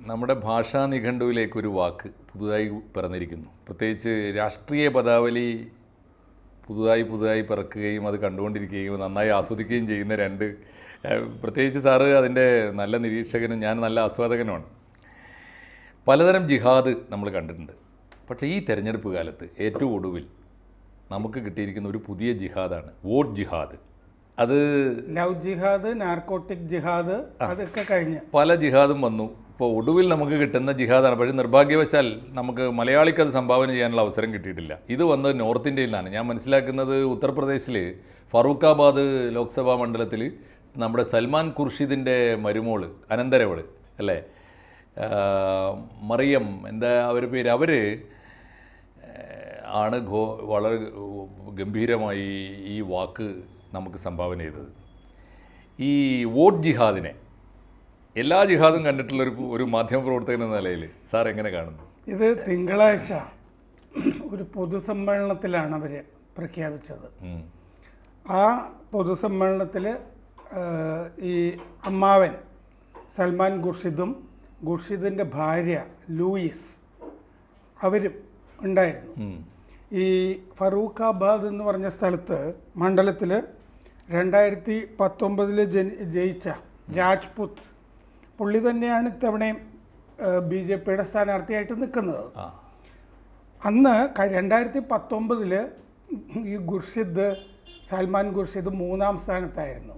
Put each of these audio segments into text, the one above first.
നമ്മുടെ ഭാഷാ നിഘണ്ടുവിലേക്കൊരു വാക്ക് പുതുതായി പിറന്നിരിക്കുന്നു. പ്രത്യേകിച്ച് രാഷ്ട്രീയ പദാവലി പുതുതായി പിറക്കുകയും അത് കണ്ടുകൊണ്ടിരിക്കുകയും നന്നായി ആസ്വദിക്കുകയും ചെയ്യുന്ന രണ്ട്, പ്രത്യേകിച്ച് സാറ് അതിൻ്റെ നല്ല നിരീക്ഷകനും ഞാൻ നല്ല ആസ്വാദകനുമാണ്. പലതരം ജിഹാദ് നമ്മൾ കണ്ടിട്ടുണ്ട്. പക്ഷേ ഈ തെരഞ്ഞെടുപ്പ് കാലത്ത് ഏറ്റവും ഒടുവിൽ നമുക്ക് കിട്ടിയിരിക്കുന്ന ഒരു പുതിയ ജിഹാദാണ് വോട്ട് ജിഹാദ്. അത് ലവ് ജിഹാദ്, നാർക്കോട്ടിക് ജിഹാദ്, അതൊക്കെ കഴിഞ്ഞ് പല ജിഹാദും വന്നു. ഇപ്പോൾ ഒടുവിൽ നമുക്ക് കിട്ടുന്ന ജിഹാദാണ്. പക്ഷേ നിർഭാഗ്യവശാൽ നമുക്ക് മലയാളിക്ക് അത് സംഭാവന ചെയ്യാനുള്ള അവസരം കിട്ടിയിട്ടില്ല. ഇത് വന്നത് നോർത്ത് ഇന്ത്യയിലാണ്. ഞാൻ മനസ്സിലാക്കുന്നത് ഉത്തർപ്രദേശിൽ ഫറൂഖാബാദ് ലോക്സഭാ മണ്ഡലത്തിൽ നമ്മുടെ സൽമാൻ ഖുർഷിദിൻ്റെ മരുമോള് അനന്തരവള് അല്ലേ, മറിയം എന്താ അവരുടെ പേര്, അവർ ആണ് വളരെ ഗംഭീരമായി ഈ വാക്ക് നമുക്ക് സംഭാവന ചെയ്തത്. ഈ വോട്ട് ജിഹാദിനെ എല്ലാ ജിഹാദും കണ്ടിട്ടുള്ള ഒരു മാധ്യമപ്രവർത്തകൻ എന്ന നിലയിൽ സാർ എങ്ങനെ കാണുന്നു? ഇത് തിങ്കളാഴ്ച ഒരു പൊതുസമ്മേളനത്തിലാണ് അവർ പ്രഖ്യാപിച്ചത്. ആ പൊതുസമ്മേളനത്തിൽ ഈ അമ്മാവൻ സൽമാൻ ഖുർഷിദും ഖുർഷിദിൻ്റെ ഭാര്യ ലൂയിസ് അവരും ഉണ്ടായിരുന്നു. ഈ ഫറൂഖാബാദ് എന്ന് പറഞ്ഞ സ്ഥലത്ത് മണ്ഡലത്തിൽ 2019 ജയിച്ച രാജ്പുത് പുള്ളി തന്നെയാണ് ഇത്തവണയും BJPയുടെ സ്ഥാനാർത്ഥിയായിട്ട് നിൽക്കുന്നത്. അന്ന് 2019 ഈ സൽമാൻ ഖുർഷിദ് 3-ാം സ്ഥാനത്തായിരുന്നു.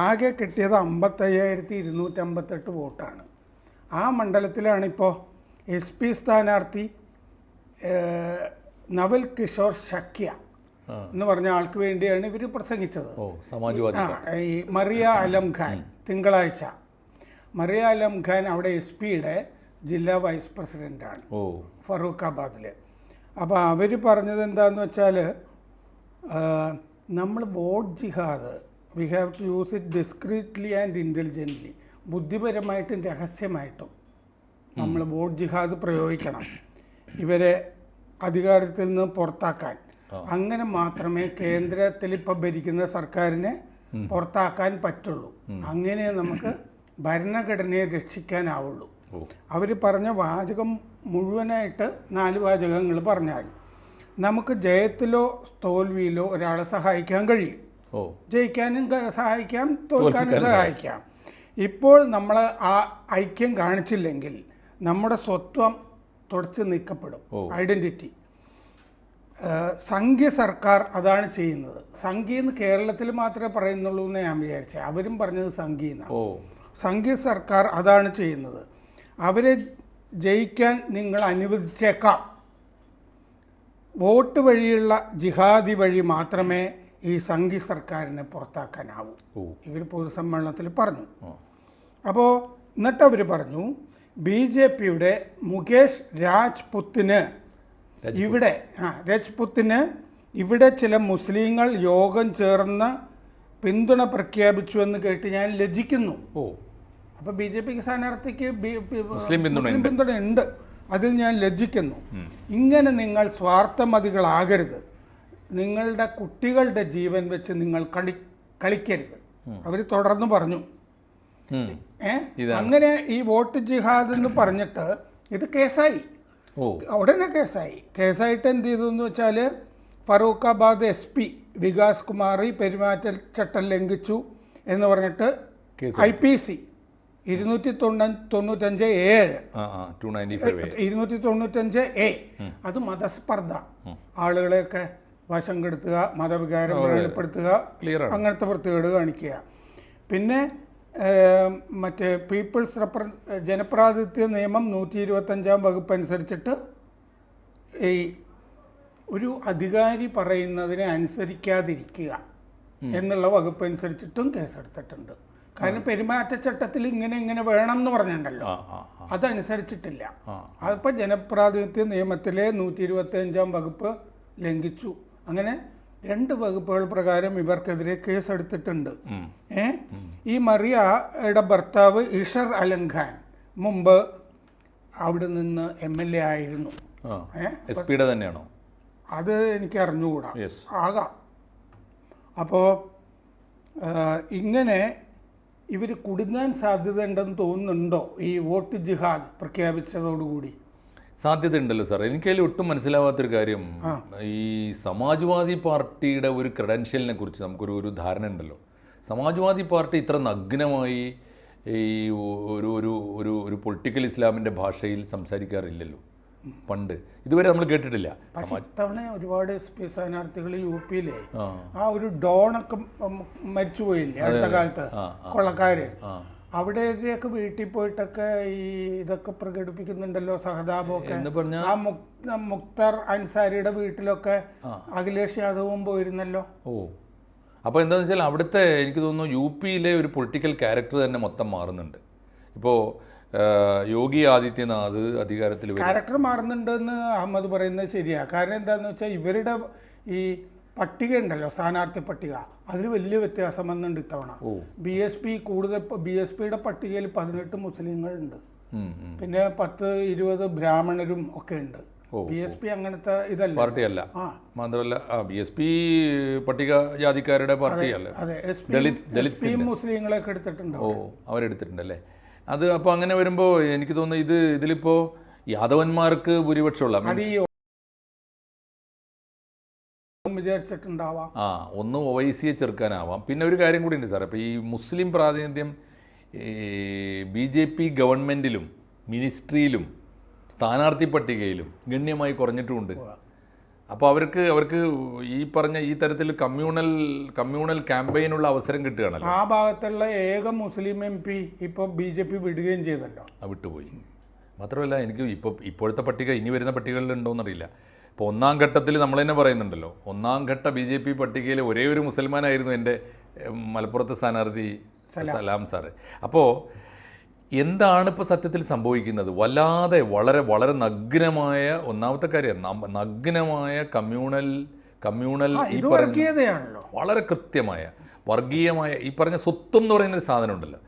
ആകെ കിട്ടിയത് 55,258 വോട്ടാണ്. ആ മണ്ഡലത്തിലാണിപ്പോൾ SP സ്ഥാനാർത്ഥി നവൽ കിഷോർ ഷക്യ എന്ന് പറഞ്ഞ ആൾക്ക് വേണ്ടിയാണ് ഇവർ പ്രസംഗിച്ചത്. ഈ മറിയ അലം ഖാൻ തിങ്കളാഴ്ച മറിയ അലം ഖാൻ അവിടെ SP-യുടെ ജില്ലാ വൈസ് പ്രസിഡൻ്റാണ് ഫറൂഖാബാദിൽ. അപ്പോൾ അവർ പറഞ്ഞത് എന്താണെന്ന് വെച്ചാൽ, നമ്മൾ വോട്ട് ജിഹാദ് we have to use it discreetly and intelligently, ബുദ്ധിപരമായിട്ടും രഹസ്യമായിട്ടും നമ്മൾ വോട്ട് ജിഹാദ് പ്രയോഗിക്കണം ഇവരെ അധികാരത്തിൽ നിന്ന് പുറത്താക്കാൻ. അങ്ങനെ മാത്രമേ കേന്ദ്രത്തിൽ ഇപ്പോൾ ഭരിക്കുന്ന സർക്കാരിനെ പുറത്താക്കാൻ പറ്റുള്ളൂ. അങ്ങനെ നമുക്ക് ഭരണഘടനയെ രക്ഷിക്കാനാവുള്ളൂ. അവർ പറഞ്ഞ വാചകം മുഴുവനായിട്ട് 4 വാചകങ്ങൾ പറഞ്ഞാൽ നമുക്ക് ജയത്തിലോ തോൽവിയിലോ ഒരാളെ സഹായിക്കാൻ കഴിയും. ജയിക്കാനും സഹായിക്കാം, തോൽക്കാനും സഹായിക്കാം. ഇപ്പോൾ നമ്മൾ ആ ഐക്യം കാണിച്ചില്ലെങ്കിൽ നമ്മുടെ സ്വത്വം തുടച്ച് നീക്കപ്പെടും, ഐഡൻറ്റിറ്റി. സംഘീയ സർക്കാർ അതാണ് ചെയ്യുന്നത്. സംഘി എന്ന് കേരളത്തിൽ മാത്രമേ പറയുന്നുള്ളൂ എന്ന് ഞാൻ വിചാരിച്ചത്. അവരും പറഞ്ഞത് സംഘി എന്നാണ്. സംഘീയ സർക്കാർ അതാണ് ചെയ്യുന്നത്. അവരെ ജയിക്കാൻ നിങ്ങൾ അനുവദിച്ചേക്കാം. വോട്ട് വഴിയുള്ള ജിഹാദി വഴി മാത്രമേ ഈ സംഘി സർക്കാരിനെ പുറത്താക്കാനാവൂ, ഇവർ പൊതുസമ്മേളനത്തിൽ പറഞ്ഞു. അപ്പോൾ എന്നിട്ട് അവർ പറഞ്ഞു BJPയുടെ മുകേഷ് രാജ്പുത്തിന് ഇവിടെ ചില മുസ്ലിങ്ങൾ യോഗം ചേർന്ന് പിന്തുണ പ്രഖ്യാപിച്ചു എന്ന് കേട്ട് ഞാൻ ലജ്ജിക്കുന്നു. അപ്പോൾ BJPക്ക് സ്ഥാനാർത്ഥിക്ക് മുസ്ലിം പിന്തുണ ഉണ്ട്, അതിൽ ഞാൻ ലജ്ജിക്കുന്നു. ഇങ്ങനെ നിങ്ങൾ സ്വാർത്ഥമതികളാകരുത്, നിങ്ങളുടെ കുട്ടികളുടെ ജീവൻ വെച്ച് നിങ്ങൾ കളിക്കരുത്, അവർ തുടർന്ന് പറഞ്ഞു. അങ്ങനെ ഈ വോട്ട് ജിഹാദ് എന്ന് പറഞ്ഞിട്ട് ഇത് കേസായി, ഉടനെ കേസായിട്ട് എന്ത് ചെയ്തു എന്ന് വെച്ചാൽ, ഫറൂഖാബാദ് SP വികാസ് കുമാറി പെരുമാറ്റച്ചട്ടം ലംഘിച്ചു എന്ന് പറഞ്ഞിട്ട് IPC 295A അത് മതസ്പർദ്ധ, ആളുകളെയൊക്കെ വശം കെടുത്തുക, മതവികാരം പ്രകടപ്പെടുത്തുക, അങ്ങനത്തെ വൃത്തികേട് കാണിക്കുക. പിന്നെ മറ്റേ പീപ്പിൾസ് ജനപ്രാതിനിധ്യ നിയമം 125-ാം വകുപ്പ് അനുസരിച്ചിട്ട് ഈ ഒരു അധികാരി പറയുന്നതിനെ അനുസരിക്കാതിരിക്കുക എന്നുള്ള വകുപ്പ് അനുസരിച്ചിട്ടും കേസെടുത്തിട്ടുണ്ട്. കാരണം പെരുമാറ്റച്ചട്ടത്തിൽ ഇങ്ങനെ വേണം എന്ന് പറഞ്ഞിട്ടുണ്ടല്ലോ, അതനുസരിച്ചിട്ടില്ല. അതിപ്പോൾ ജനപ്രാതിനിധ്യ നിയമത്തിലെ 125-ാം വകുപ്പ് ലംഘിച്ചു. അങ്ങനെ 2 വകുപ്പുകൾ പ്രകാരം ഇവർക്കെതിരെ കേസെടുത്തിട്ടുണ്ട്. ഈ മറിയയുടെ ഭർത്താവ് ഇഷർ അലം ഖാൻ മുമ്പ് അവിടെ നിന്ന് MLA ആയിരുന്നു. തന്നെയാണോ അത് എനിക്ക് അറിഞ്ഞുകൂടാ, ആകാം. അപ്പോൾ ഇങ്ങനെ ഇവർ കുടുങ്ങാൻ സാധ്യതയുണ്ടെന്ന് തോന്നുന്നുണ്ടോ ഈ വോട്ട് ജിഹാദ് പ്രഖ്യാപിച്ചതോടുകൂടി? സാധ്യതയുണ്ടല്ലോ സാർ. എനിക്കതിൽ ഒട്ടും മനസ്സിലാവാത്തൊരു കാര്യം, ഈ സമാജ്വാദി പാർട്ടിയുടെ ഒരു ക്രെഡൻഷ്യലിനെ കുറിച്ച് നമുക്കൊരു ധാരണ ഉണ്ടല്ലോ. സമാജ്വാദി പാർട്ടി ഇത്ര നഗ്നമായി ഈ ഒരു ഒരു ഒരു ഒരു പൊളിറ്റിക്കൽ ഇസ്ലാമിൻ്റെ ഭാഷയിൽ സംസാരിക്കാറില്ലല്ലോ പണ്ട്. ഇതുവരെ നമ്മൾ കേട്ടിട്ടില്ല. ഇത്തവണ ഒരുപാട് SP സ്ഥാനാർത്ഥികൾ UP-യിലെ ആ ഒരു ഡോണൊക്കെ മരിച്ചുപോയില്ലേ അടുത്ത കാലത്ത്, കൊള്ളക്കാര്, അവിടെയൊക്കെ വീട്ടിൽ പോയിട്ടൊക്കെ ഈ ഇതൊക്കെ പ്രകടിപ്പിക്കുന്നുണ്ടല്ലോ, സഹതാപമൊക്കെ. ആ മുക്താർ അൻസാരിയുടെ വീട്ടിലൊക്കെ അഖിലേഷ് യാദവും പോയിരുന്നല്ലോ. അപ്പോൾ എന്താണെന്ന് വെച്ചാൽ അവിടുത്തെ എനിക്ക് തോന്നുന്നു UP-യിലെ ഒരു പൊളിറ്റിക്കൽ ക്യാരക്ടർ തന്നെ മൊത്തം മാറുന്നുണ്ട്. ഇപ്പോൾ യോഗി ആദിത്യനാഥ് അധികാരത്തിൽ ക്യാരക്ടർ മാറുന്നുണ്ടെന്ന് അഹമ്മദ് പറയുന്നത് ശരിയാണ്. കാരണം എന്താണെന്ന് വെച്ചാൽ ഇവരുടെ ഈ പട്ടിക ഉണ്ടല്ലോ, സ്ഥാനാർത്ഥി പട്ടിക, അതിൽ വലിയ വ്യത്യാസം വന്നിട്ടുണ്ട് ഇത്തവണ. BSP കൂടുതൽ, BSPയുടെ പട്ടികയിൽ 18 മുസ്ലിങ്ങളുണ്ട്, പിന്നെ 10-20 ബ്രാഹ്മണരും ഒക്കെ ഉണ്ട്. BSP അങ്ങനത്തെ ഇതല്ല, പാർട്ടിയല്ല. മാത്രമല്ല BSP പട്ടിക ജാതിക്കാരുടെ പാർട്ടിയല്ല. അതെ, SP മുസ്ലിങ്ങളൊക്കെ എടുത്തിട്ടുണ്ട്. അവരെടുത്തിട്ടുണ്ടല്ലേ. അത് അപ്പോൾ അങ്ങനെ വരുമ്പോൾ എനിക്ക് തോന്നുന്നു ഇതിലിപ്പോൾ യാദവന്മാർക്ക് ഭൂരിപക്ഷമുള്ള വിചാരിച്ചിട്ടുണ്ടാവാം. ഒന്ന് OIC-യെ ചെറുക്കാനാവാം. പിന്നെ ഒരു കാര്യം കൂടി ഉണ്ട് സാർ. അപ്പോൾ ഈ മുസ്ലിം പ്രാതിനിധ്യം BJP ഗവൺമെൻറ്റിലും മിനിസ്ട്രിയിലും സ്ഥാനാർത്ഥി പട്ടികയിലും ഗണ്യമായി കുറഞ്ഞിട്ടുമുണ്ട്. അപ്പോൾ അവർക്ക് ഈ പറഞ്ഞ ഈ തരത്തിൽ കമ്മ്യൂണൽ ക്യാമ്പയിനുള്ള അവസരം കിട്ടുകയാണല്ലോ. ആ ഭാഗത്തുള്ള ഏക മുസ്ലിം MP ഇപ്പോൾ BJP വിടുകയും ചെയ്തല്ലോ. വിട്ടുപോയി. മാത്രമല്ല എനിക്ക് ഇപ്പോഴത്തെ പട്ടിക ഇനി വരുന്ന പട്ടികകളിലുണ്ടോയെന്നറിയില്ല. ഇപ്പോൾ ഒന്നാം ഘട്ടത്തിൽ നമ്മൾ തന്നെ പറയുന്നുണ്ടല്ലോ, ഒന്നാം ഘട്ട BJP പട്ടികയിൽ ഒരേ ഒരു മുസൽമാനായിരുന്നു എൻ്റെ മലപ്പുറത്തെ സ്ഥാനാർത്ഥി സലാം സാറ്. അപ്പോൾ എന്താണ് ഇപ്പോൾ സത്യത്തിൽ സംഭവിക്കുന്നത്? വല്ലാതെ വളരെ വളരെ നഗ്നമായ, ഒന്നാമത്തെ കാര്യം നഗ്നമായ കമ്മ്യൂണൽ ഈ പറഞ്ഞ വളരെ കൃത്യമായ വർഗീയമായ ഈ പറഞ്ഞ സ്വത്വം എന്ന് പറയുന്നൊരു സാധനം ഉണ്ടല്ലോ.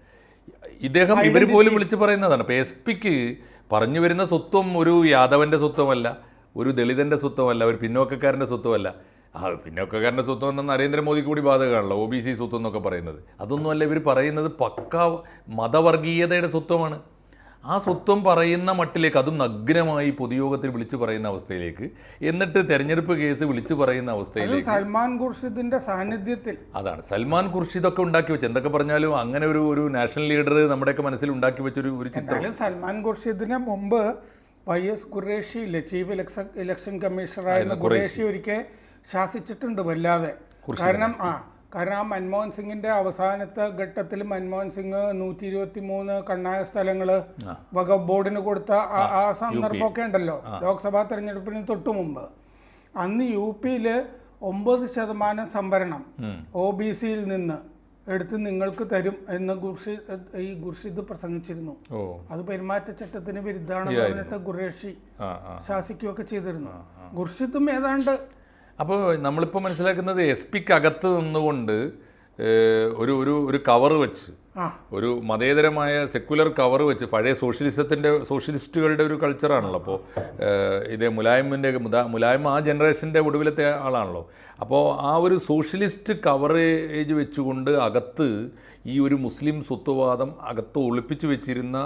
ഇവർ പോലും വിളിച്ച് പറയുന്നതാണ്. ഇപ്പോൾ SP-ക്ക് പറഞ്ഞു വരുന്ന സ്വത്വം ഒരു യാദവൻ്റെ സ്വത്വമല്ല, ഒരു ദളിതൻ്റെ സ്വത്വമല്ല, ഒരു പിന്നോക്കക്കാരൻ്റെ സ്വത്വമല്ല. പിന്നോക്കക്കാരൻ്റെ സ്വത്വം എന്ന നരേന്ദ്രമോദിക്ക് കൂടി ബാധകമാണല്ലോ, OBC സ്വത്വം എന്നൊക്കെ പറയുന്നത്. അതൊന്നുമല്ല ഇവർ പറയുന്നത്, പക്കാ മതവർഗീയതയുടെ സ്വത്വമാണ്. ആ സ്വത്വം പറയുന്ന മട്ടിലേക്ക്, അതും നഗ്നമായി പൊതുയോഗത്തിൽ വിളിച്ചു പറയുന്ന അവസ്ഥയിലേക്ക്, എന്നിട്ട് തെരഞ്ഞെടുപ്പ് കേസ് വിളിച്ചു പറയുന്ന അവസ്ഥയിലേക്ക്, സൽമാൻ ഖുർഷിദിന്റെ സാന്നിധ്യത്തിൽ. അതാണ് സൽമാൻ ഖുർഷിദൊക്കെ ഉണ്ടാക്കി വെച്ച്, എന്തൊക്കെ പറഞ്ഞാലും അങ്ങനെ ഒരു നാഷണൽ ലീഡർ നമ്മുടെയൊക്കെ മനസ്സിൽ ഉണ്ടാക്കി വെച്ചൊരു ചിത്രം. സൽമാൻ ഖുർഷിദിന് മുമ്പ് YS ഖുറേഷി ഇല്ലേ, ചീഫ് ഇലക്ഷൻ കമ്മീഷണറായിരുന്ന ഖുറേഷി ഒരിക്കൽ ശാസിച്ചിട്ടുണ്ട് വല്ലാതെ. കാരണം ആ മൻമോഹൻ സിംഗിന്റെ അവസാനത്തെ ഘട്ടത്തിൽ മൻമോഹൻ സിംഗ് 123 കണ്ണായ സ്ഥലങ്ങൾ വഖഫ് ബോർഡിന് കൊടുത്ത ആ സന്ദർഭമൊക്കെ ഉണ്ടല്ലോ, ലോക്സഭാ തെരഞ്ഞെടുപ്പിന് തൊട്ടു മുമ്പ്. അന്ന് UP-യിൽ 9% സംവരണം OBC-യിൽ നിന്ന് എടുത്ത് നിങ്ങൾക്ക് തരും എന്ന് ഖുർഷിദ് പ്രസംഗിച്ചിരുന്നു. അത് പെരുമാറ്റച്ചട്ടത്തിന് വിരുദ്ധമാണെന്ന് പറഞ്ഞിട്ട് ഖുറേഷി ശാസിക്കുകയൊക്കെ ചെയ്തിരുന്നു. ഖുർഷിദും ഏതാണ്ട്. അപ്പോൾ നമ്മളിപ്പോൾ മനസ്സിലാക്കുന്നത് SP-ക്ക് അകത്ത് നിന്നുകൊണ്ട് ഒരു കവർ വെച്ച്, ഒരു മതേതരമായ സെക്കുലർ കവർ വെച്ച്, പഴയ സോഷ്യലിസ്റ്റുകളുടെ ഒരു കൾച്ചറാണല്ലോ. അപ്പോൾ ഇത് മുലായം ആ ജനറേഷൻ്റെ ഒടുവിലത്തെ ആളാണല്ലോ. അപ്പോൾ ആ ഒരു സോഷ്യലിസ്റ്റ് കവറേജ് വെച്ചുകൊണ്ട് അകത്ത് ഈ ഒരു മുസ്ലിം സ്വത്വവാദം അകത്ത് ഒളിപ്പിച്ചു വെച്ചിരുന്ന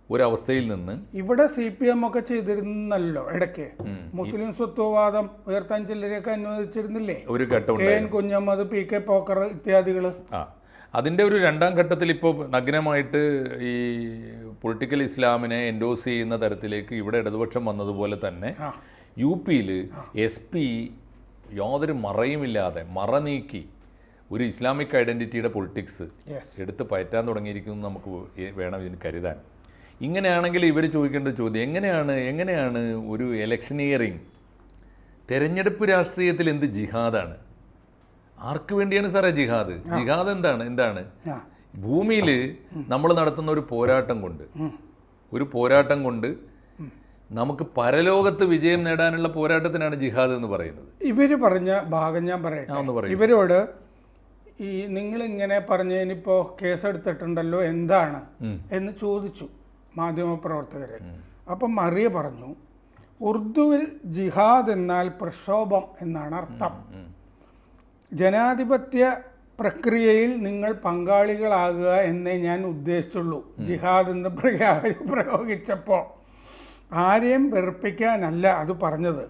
ഒരവസ്ഥയിൽ നിന്ന് ഇവിടെ CPM ഒക്കെ ചെയ്തിരുന്നല്ലോ ഇടയ്ക്ക്. മുസ്ലിം സ്വത്വവാദം ഉയർത്താൻ ചിലരെയൊക്കെ അനുവദിച്ചിരുന്നില്ലേ, ഒരു ഘട്ടം KN കുഞ്ഞമ്മദ്, PK പോക്കർ ഇത്യാദികൾ. അതിൻ്റെ ഒരു രണ്ടാം ഘട്ടത്തിൽ ഇപ്പോൾ നഗ്നമായിട്ട് ഈ പൊളിറ്റിക്കൽ ഇസ്ലാമിനെ എൻഡോസ് ചെയ്യുന്ന തരത്തിലേക്ക് ഇവിടെ ഇടതുപക്ഷം വന്നതുപോലെ തന്നെ UP-യിൽ SP യാതൊരു മറയുമില്ലാതെ മറ നീക്കി ഒരു ഇസ്ലാമിക് ഐഡൻറ്റിറ്റിയുടെ പൊളിറ്റിക്സ് എടുത്ത് പയറ്റാൻ തുടങ്ങിയിരിക്കുന്നു നമുക്ക് വേണം ഇതിന് കരുതാൻ. ഇങ്ങനെയാണെങ്കിൽ ഇവർ ചോദിക്കേണ്ട ചോദ്യം, എങ്ങനെയാണ് ഒരു ഇലക്ഷനിയറിങ് തെരഞ്ഞെടുപ്പ് രാഷ്ട്രീയത്തിൽ എന്ത് ജിഹാദാണ്? ആർക്ക് വേണ്ടിയാണ് സാറേ ജിഹാദ്? ജിഹാദ് എന്താണ് ഭൂമിയിൽ നമ്മൾ നടത്തുന്ന ഒരു പോരാട്ടം കൊണ്ട് നമുക്ക് പരലോകത്ത് വിജയം നേടാനുള്ള പോരാട്ടത്തിനാണ് ജിഹാദ് എന്ന് പറയുന്നത്. ഇവര് പറഞ്ഞ ഭാഗം ഞാൻ പറയട്ടെ. ഇവരോട് ഈ നിങ്ങളിങ്ങനെ പറഞ്ഞതിനിപ്പോൾ കേസെടുത്തിട്ടുണ്ടല്ലോ എന്താണ് എന്ന് ചോദിച്ചു മാധ്യമപ്രവർത്തകരെ. അപ്പം മറിയ പറഞ്ഞു, ഉറുദുവിൽ ജിഹാദ് എന്നാൽ പ്രക്ഷോഭം എന്നാണ് അർത്ഥം. ജനാധിപത്യ പ്രക്രിയയിൽ നിങ്ങൾ പങ്കാളികളാകുക എന്നേ ഞാൻ ഉദ്ദേശിച്ചുള്ളൂ. ജിഹാദ് എന്ന് പ്രയോഗിച്ചപ്പോൾ ആരെയും വെറുപ്പിക്കാനല്ല അത് പറഞ്ഞത്.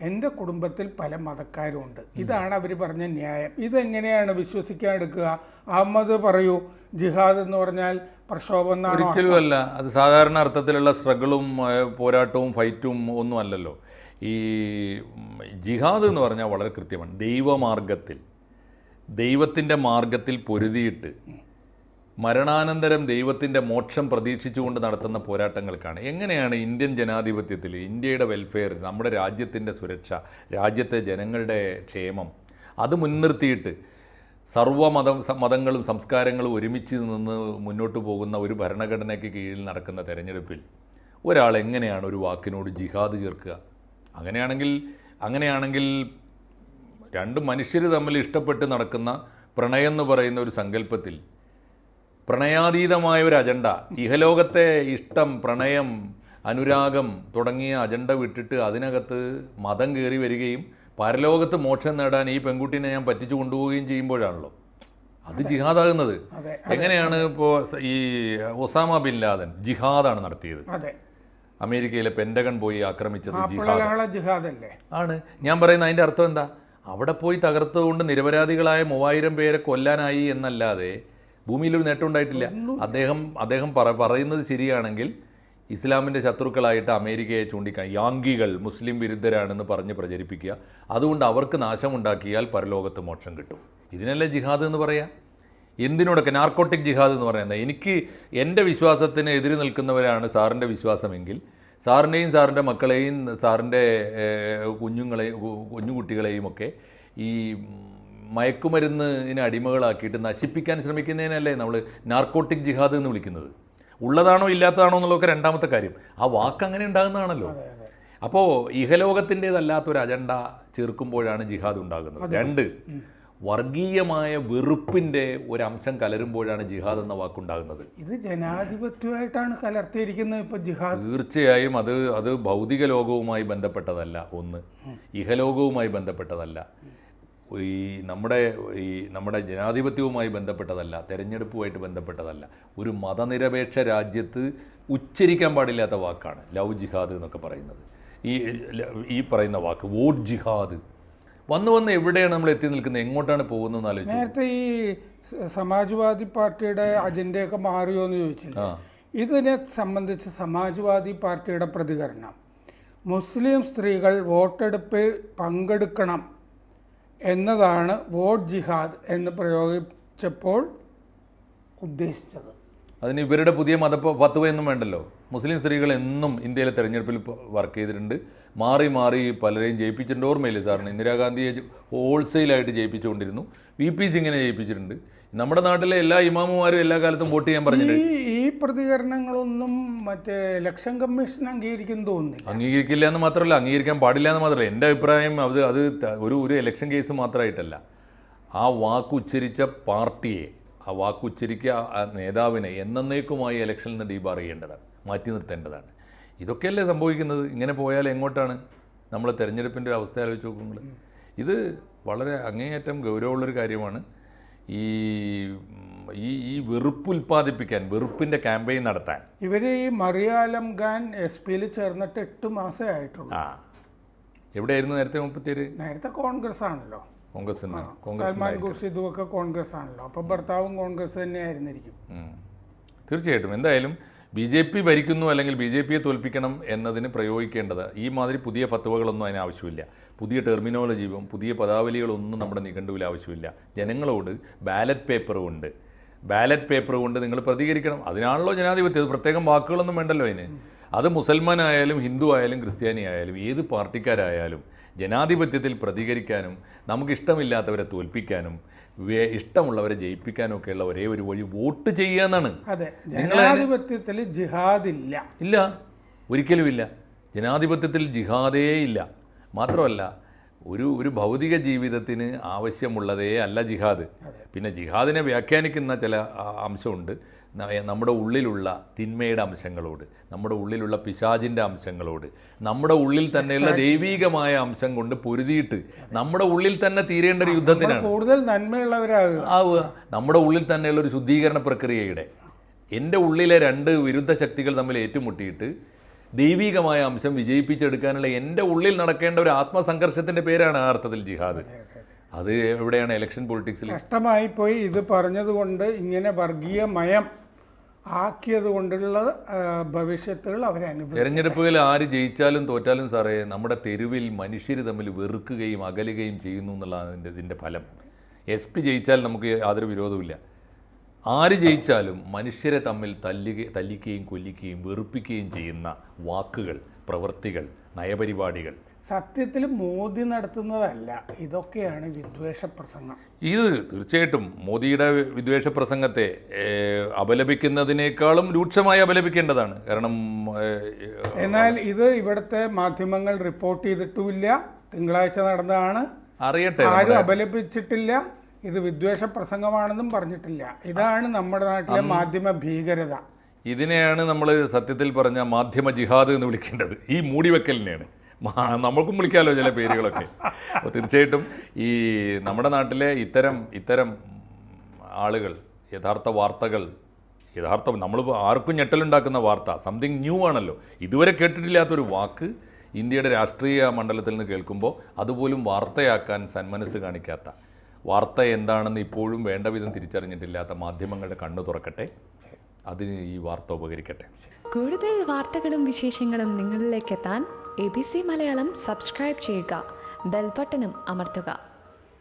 എൻ്റെ കുടുംബത്തിൽ പല മതക്കാരുമുണ്ട്. ഇതാണ് അവർ പറഞ്ഞ ന്യായം. ഇതെങ്ങനെയാണ് വിശ്വസിക്കാൻ എടുക്കുക? അഹമ്മദ് പറയൂ, ജിഹാദ് എന്ന് പറഞ്ഞാൽ പ്രക്ഷോഭം എന്നാണോ? ഒരിക്കലുമല്ല. അത് സാധാരണ അർത്ഥത്തിലുള്ള സ്ട്രഗിളും പോരാട്ടവും ഫൈറ്റും ഒന്നും അല്ലല്ലോ. ഈ ജിഹാദ് എന്ന് പറഞ്ഞാൽ വളരെ കൃത്യമാണ്. ദൈവമാർഗത്തിൽ, ദൈവത്തിൻ്റെ മാർഗത്തിൽ പൊരുതിയിട്ട് മരണാനന്തരം ദൈവത്തിൻ്റെ മോക്ഷം പ്രതീക്ഷിച്ചുകൊണ്ട് നടത്തുന്ന പോരാട്ടങ്ങൾക്കാണ്. എങ്ങനെയാണ് ഇന്ത്യൻ ജനാധിപത്യത്തിൽ ഇന്ത്യയുടെ വെൽഫെയർ, നമ്മുടെ രാജ്യത്തിൻ്റെ സുരക്ഷ, രാജ്യത്തെ ജനങ്ങളുടെ ക്ഷേമം അത് മുൻനിർത്തിയിട്ട് മതങ്ങളും സംസ്കാരങ്ങളും ഒരുമിച്ച് നിന്ന് മുന്നോട്ട് പോകുന്ന ഒരു ഭരണഘടനയ്ക്ക് കീഴിൽ നടക്കുന്ന തെരഞ്ഞെടുപ്പിൽ ഒരാൾ എങ്ങനെയാണ് ഒരു വാക്കിനോട് ജിഹാദ് ചേർക്കുക? അങ്ങനെയാണെങ്കിൽ രണ്ട് മനുഷ്യർ തമ്മിൽ ഇഷ്ടപ്പെട്ട് നടക്കുന്ന പ്രണയം എന്ന് പറയുന്ന ഒരു സങ്കല്പത്തിൽ പ്രണയാതീതമായ ഒരു അജണ്ട, ഇഹലോകത്തെ ഇഷ്ടം, പ്രണയം, അനുരാഗം തുടങ്ങിയ അജണ്ട വിട്ടിട്ട് അതിനകത്ത് മതം കയറി വരികയും പരലോകത്ത് മോക്ഷം നേടാൻ ഈ പെൺകുട്ടീനെ ഞാൻ പറ്റിച്ചു കൊണ്ടുപോവുകയും ചെയ്യുമ്പോഴാണല്ലോ അത് ജിഹാദാകുന്നത്. എങ്ങനെയാണ് ഇപ്പോൾ ഈ ഒസാമ ബിൻ ലാദൻ ജിഹാദാണ് നടത്തിയത്. അമേരിക്കയിലെ പെൻറ്റഗൺ പോയി ആക്രമിച്ചത് ജിഹാദല്ലേ ആണ്. ഞാൻ പറയുന്ന അതിൻ്റെ അർത്ഥം എന്താ? അവിടെ പോയി തകർത്തുകൊണ്ട് നിരപരാധികളായ 3000 പേരെ കൊല്ലാനായി എന്നല്ലാതെ ഭൂമിയിലൊരു നേട്ടം ഉണ്ടായിട്ടില്ല. അദ്ദേഹം പറയുന്നത് ശരിയാണെങ്കിൽ ഇസ്ലാമിൻ്റെ ശത്രുക്കളായിട്ട് അമേരിക്കയെ ചൂണ്ടിക്കാണി, യാങ്കികൾ മുസ്ലിം വിരുദ്ധരാണെന്ന് പറഞ്ഞ് പ്രചരിപ്പിക്കുക, അതുകൊണ്ട് അവർക്ക് നാശമുണ്ടാക്കിയാൽ പരലോകത്ത് മോക്ഷം കിട്ടും. ഇതിനല്ലേ ജിഹാദ് എന്ന് പറയാം? എന്തിനോടൊക്കെ നാർക്കോട്ടിക് ജിഹാദ് എന്ന് പറയുന്നത്. എനിക്ക് എൻ്റെ വിശ്വാസത്തിന് എതിര് നിൽക്കുന്നവരാണ് സാറിൻ്റെ വിശ്വാസമെങ്കിൽ സാറിൻ്റെയും സാറിൻ്റെ മക്കളെയും സാറിൻ്റെ കുഞ്ഞുകുട്ടികളെയും ഒക്കെ ഈ മയക്കുമരുന്നിനെ അടിമകളാക്കിയിട്ട് നശിപ്പിക്കാൻ ശ്രമിക്കുന്നതിനല്ലേ നമ്മൾ നാർക്കോട്ടിക് ജിഹാദ് എന്ന് വിളിക്കുന്നത്. ഉള്ളതാണോ ഇല്ലാത്തതാണോ എന്നുള്ളതൊക്കെ രണ്ടാമത്തെ കാര്യം. ആ വാക്ക് അങ്ങനെ ഉണ്ടാകുന്നതാണല്ലോ. അപ്പോൾ ഇഹലോകത്തിൻ്റേതല്ലാത്തൊരു അജണ്ട ചേർക്കുമ്പോഴാണ് ജിഹാദ് ഉണ്ടാകുന്നത്. 2, വർഗീയമായ വെറുപ്പിൻ്റെ ഒരംശം കലരുമ്പോഴാണ് ജിഹാദ് എന്ന വാക്കുണ്ടാകുന്നത്. ഇത് ജനാധിപത്യമായിട്ടാണ് കലർത്തിയിരിക്കുന്നത് ഇപ്പോൾ ജിഹാദ്. തീർച്ചയായും അത് ഭൗതിക ലോകവുമായി ബന്ധപ്പെട്ടതല്ല, ഒന്ന് ഇഹലോകവുമായി ബന്ധപ്പെട്ടതല്ല, നമ്മുടെ ജനാധിപത്യവുമായി ബന്ധപ്പെട്ടതല്ല, തെരഞ്ഞെടുപ്പുമായിട്ട് ബന്ധപ്പെട്ടതല്ല. ഒരു മതനിരപേക്ഷ രാജ്യത്ത് ഉച്ചരിക്കാൻ പാടില്ലാത്ത വാക്കാണ് ലവ് ജിഹാദ് എന്നൊക്കെ പറയുന്നത്. ഈ പറയുന്ന വാക്ക് വോട്ട് ജിഹാദ് വന്ന് എവിടെയാണ് നമ്മൾ എത്തി നിൽക്കുന്നത്, എങ്ങോട്ടാണ് പോകുന്നതെന്ന് ആലോചിച്ചു. നേരത്തെ ഈ സമാജ്വാദി പാർട്ടിയുടെ അജണ്ടയൊക്കെ മാറിയോ എന്ന് ചോദിച്ചില്ല. ഇതിനെ സംബന്ധിച്ച് സമാജ്വാദി പാർട്ടിയുടെ പ്രതികരണം, മുസ്ലിം സ്ത്രീകൾ വോട്ടെടുപ്പിൽ പങ്കെടുക്കണം എന്നതാണ് വോട്ട് ജിഹാദ് എന്ന് പ്രയോഗിച്ചപ്പോൾ ഉദ്ദേശിച്ചത്. അതിന് ഇവരുടെ പുതിയ ഫത്വയൊന്നും വേണ്ടല്ലോ. മുസ്ലിം സ്ത്രീകൾ എന്നും ഇന്ത്യയിലെ തെരഞ്ഞെടുപ്പിൽ വർക്ക് ചെയ്തിട്ടുണ്ട്, മാറി പലരെയും ജയിപ്പിച്ചിട്ടുണ്ട്. ഓർമ്മയില്ലേ സാറിന്? ഇന്ദിരാഗാന്ധിയെ ഹോൾസെയിലായിട്ട് ജയിപ്പിച്ചുകൊണ്ടിരുന്നു, VP സിംഗിനെ ജയിപ്പിച്ചിട്ടുണ്ട്. നമ്മുടെ നാട്ടിലെ എല്ലാ ഇമാമുമാരും എല്ലാ കാലത്തും വോട്ട് ചെയ്യാൻ പറഞ്ഞിട്ടുണ്ട്. ഈ പ്രതികരണങ്ങളൊന്നും മറ്റേ ഇലക്ഷൻ കമ്മീഷൻ അംഗീകരിക്കുന്നു തോന്നുന്നില്ല. അംഗീകരിക്കില്ല എന്ന് മാത്രമല്ല, അംഗീകരിക്കാൻ പാടില്ല എന്ന് മാത്രമല്ല. എൻ്റെ അഭിപ്രായം അത് ഒരു ഇലക്ഷൻ കേസ് മാത്രമായിട്ടല്ല, ആ വാക്കുച്ചരിച്ച പാർട്ടിയെ, ആ വാക്കുച്ചരിക്കുക നേതാവിനെ എന്നേക്കുമായി ഇലക്ഷനിൽ നിന്ന് ഡീബാർ ചെയ്യേണ്ടതാണ്, മാറ്റി നിർത്തേണ്ടതാണ്. ഇതൊക്കെയല്ലേ സംഭവിക്കുന്നത്. ഇങ്ങനെ പോയാൽ എങ്ങോട്ടാണ്? നമ്മൾ തെരഞ്ഞെടുപ്പിൻ്റെ ഒരു അവസ്ഥ ആലോചിച്ച് നോക്കുമ്പോൾ ഇത് വളരെ അങ്ങേയറ്റം ഗൗരവമുള്ളൊരു കാര്യമാണ്. ഈ വെറുപ്പ് ഉൽപ്പാദിപ്പിക്കാൻ, വെറുപ്പിൻ്റെ ക്യാമ്പയിൻ നടത്താൻ ഇവർ ഈ മറിയാലം ഖാൻ SP ചേർന്നിട്ട് 8 മാസമേ ആയിട്ടുള്ളൂ. എവിടെയായിരുന്നു നേരത്തെ? നേരത്തെ കോൺഗ്രസ് ആണല്ലോ. സൽമാൻ ഖുർഷിദും ഒക്കെ കോൺഗ്രസ് ആണല്ലോ. അപ്പോൾ ഭർത്താവും കോൺഗ്രസ് തന്നെ ആയിരുന്നിരിക്കും. തീർച്ചയായിട്ടും. എന്തായാലും BJP ഭരിക്കുന്നു അല്ലെങ്കിൽ BJPയെ തോൽപ്പിക്കണം എന്നതിന് പ്രയോഗിക്കേണ്ടത് ഈ മാതിരി പുതിയ ഫത്വകളൊന്നും അതിന് ആവശ്യമില്ല. പുതിയ ടെർമിനോളജിയും പുതിയ പദാവലികളൊന്നും നമ്മുടെ നിഘണ്ടുവിൽ ആവശ്യമില്ല. ജനങ്ങളോട് ബാലറ്റ് പേപ്പർ കൊണ്ട് നിങ്ങൾ പ്രതികരിക്കണം. അതിനാണല്ലോ ജനാധിപത്യം. അത് പ്രത്യേകം വാക്കുകളൊന്നും വേണ്ടല്ലോ അതിന്. അത് മുസൽമാനായാലും ഹിന്ദു ആയാലും ക്രിസ്ത്യാനി ആയാലും ഏത് പാർട്ടിക്കാരായാലും ജനാധിപത്യത്തിൽ പ്രതികരിക്കാനും നമുക്കിഷ്ടമില്ലാത്തവരെ തോൽപ്പിക്കാനും ഇഷ്ടമുള്ളവരെ ജയിപ്പിക്കാനും ഒക്കെയുള്ള ഒരേ ഒരു വഴി വോട്ട് ചെയ്യുക എന്നാണ്. ജനാധിപത്യത്തിൽ ജിഹാദ് ഇല്ല, ഒരിക്കലുമില്ല. ജനാധിപത്യത്തിൽ ജിഹാദേ ഇല്ല. മാത്രമല്ല ഒരു ഭൗതിക ജീവിതത്തിന് ആവശ്യമുള്ളതേ അല്ല ജിഹാദ്. പിന്നെ ജിഹാദിനെ വ്യാഖ്യാനിക്കുന്ന ചില അംശമുണ്ട്. നമ്മുടെ ഉള്ളിലുള്ള തിന്മയുടെ അംശങ്ങളോട്, നമ്മുടെ ഉള്ളിലുള്ള പിശാചിൻ്റെ അംശങ്ങളോട്, നമ്മുടെ ഉള്ളിൽ തന്നെയുള്ള ദൈവീകമായ അംശം കൊണ്ട് പൊരുതിയിട്ട് നമ്മുടെ ഉള്ളിൽ തന്നെ തീരേണ്ട ഒരു യുദ്ധത്തിനാണ് കൂടുതൽ നന്മയുള്ളവരാവുക. നമ്മുടെ ഉള്ളിൽ തന്നെയുള്ള ഒരു ശുദ്ധീകരണ പ്രക്രിയയുടെ. എൻ്റെ ഉള്ളിലെ രണ്ട് വിരുദ്ധ ശക്തികൾ തമ്മിൽ ഏറ്റുമുട്ടിയിട്ട് ദൈവികമായ അംശം വിജയിപ്പിച്ചെടുക്കാനുള്ള എൻ്റെ ഉള്ളിൽ നടക്കേണ്ട ഒരു ആത്മസംഘർഷത്തിൻ്റെ പേരാണ് ആ അർത്ഥത്തിൽ ജിഹാദ്. അത് എവിടെയാണ് ഇലക്ഷൻ പൊളിറ്റിക്സിൽ കഷ്ടമായി പോയി. ഇത് പറഞ്ഞതുകൊണ്ട് ഇങ്ങനെ വർഗീയമയം ആക്കിയത് കൊണ്ടുള്ള ഭവിഷ്യത്തുകൾ അവരനുഭവിക്കും. തെരഞ്ഞെടുപ്പുകൾ ആര് ജയിച്ചാലും തോറ്റാലും സാറേ, നമ്മുടെ തെരുവിൽ മനുഷ്യർ തമ്മിൽ വെറുക്കുകയും അകലുകയും ചെയ്യുന്നു എന്നുള്ളതാണ് ഇതിൻ്റെ ഫലം. SP ജയിച്ചാൽ നമുക്ക് യാതൊരു വിരോധമില്ല. ആര് ജയിച്ചാലും മനുഷ്യരെ തമ്മിൽ തല്ലിക്കുകയും കൊല്ലിക്കുകയും വെറുപ്പിക്കുകയും ചെയ്യുന്ന വാക്കുകൾ, പ്രവൃത്തികൾ, നയപരിപാടികൾ സത്യത്തിൽ മോദി നടത്തുന്നതല്ല, ഇതൊക്കെയാണ് വിദ്വേഷ പ്രസംഗം. ഇത് തീർച്ചയായിട്ടും മോദിയുടെ വിദ്വേഷ പ്രസംഗത്തെ അപലപിക്കുന്നതിനേക്കാളും രൂക്ഷമായി അപലപിക്കേണ്ടതാണ്. കാരണം എന്നാൽ ഇത് ഇവിടുത്തെ മാധ്യമങ്ങൾ റിപ്പോർട്ട് ചെയ്തിട്ടുമില്ല. തിങ്കളാഴ്ച നടന്നതാണ്, അറിയട്ടെ, ആരും അപലപിച്ചിട്ടില്ല. ഇത് വിദ്വേഷ പ്രസംഗമാണെന്നും പറഞ്ഞിട്ടില്ല. ഇതാണ് നമ്മുടെ നാട്ടിലെ മാധ്യമ ഭീകരത. ഇതിനെയാണ് നമ്മൾ സത്യത്തിൽ പറഞ്ഞ മാധ്യമ ജിഹാദ് എന്ന് വിളിക്കേണ്ടത്. ഈ മൂടിവെക്കലിനെയാണ്. നമ്മൾക്കും വിളിക്കാമല്ലോ ചില പേരുകളൊക്കെ. അപ്പോൾ തീർച്ചയായിട്ടും ഈ നമ്മുടെ നാട്ടിലെ ഇത്തരം ആളുകൾ യഥാർത്ഥ വാർത്തകൾ, നമ്മൾ ആർക്കും ഞെട്ടലുണ്ടാക്കുന്ന വാർത്ത, സംതിങ് ന്യൂ ആണല്ലോ, ഇതുവരെ കേട്ടിട്ടില്ലാത്തൊരു വാക്ക് ഇന്ത്യയുടെ രാഷ്ട്രീയ മണ്ഡലത്തിൽ നിന്ന് കേൾക്കുമ്പോൾ അതുപോലും വാർത്തയാക്കാൻ സന്മനസ് കാണിക്കാത്ത, വാർത്ത എന്താണെന്ന് ഇപ്പോഴും വേണ്ട വിധം തിരിച്ചറിഞ്ഞിട്ടില്ലാത്ത മാധ്യമങ്ങളുടെ കണ്ണു തുറക്കട്ടെ. അതിന് ഈ വാർത്ത ഉപകരിക്കട്ടെ. കൂടുതൽ വാർത്തകളും വിശേഷങ്ങളും നിങ്ങളിലേക്ക് എത്താൻ ABC മലയാളം സബ്സ്ക്രൈബ് ചെയ്യുക, ബെൽ ബട്ടണും അമർത്തുക.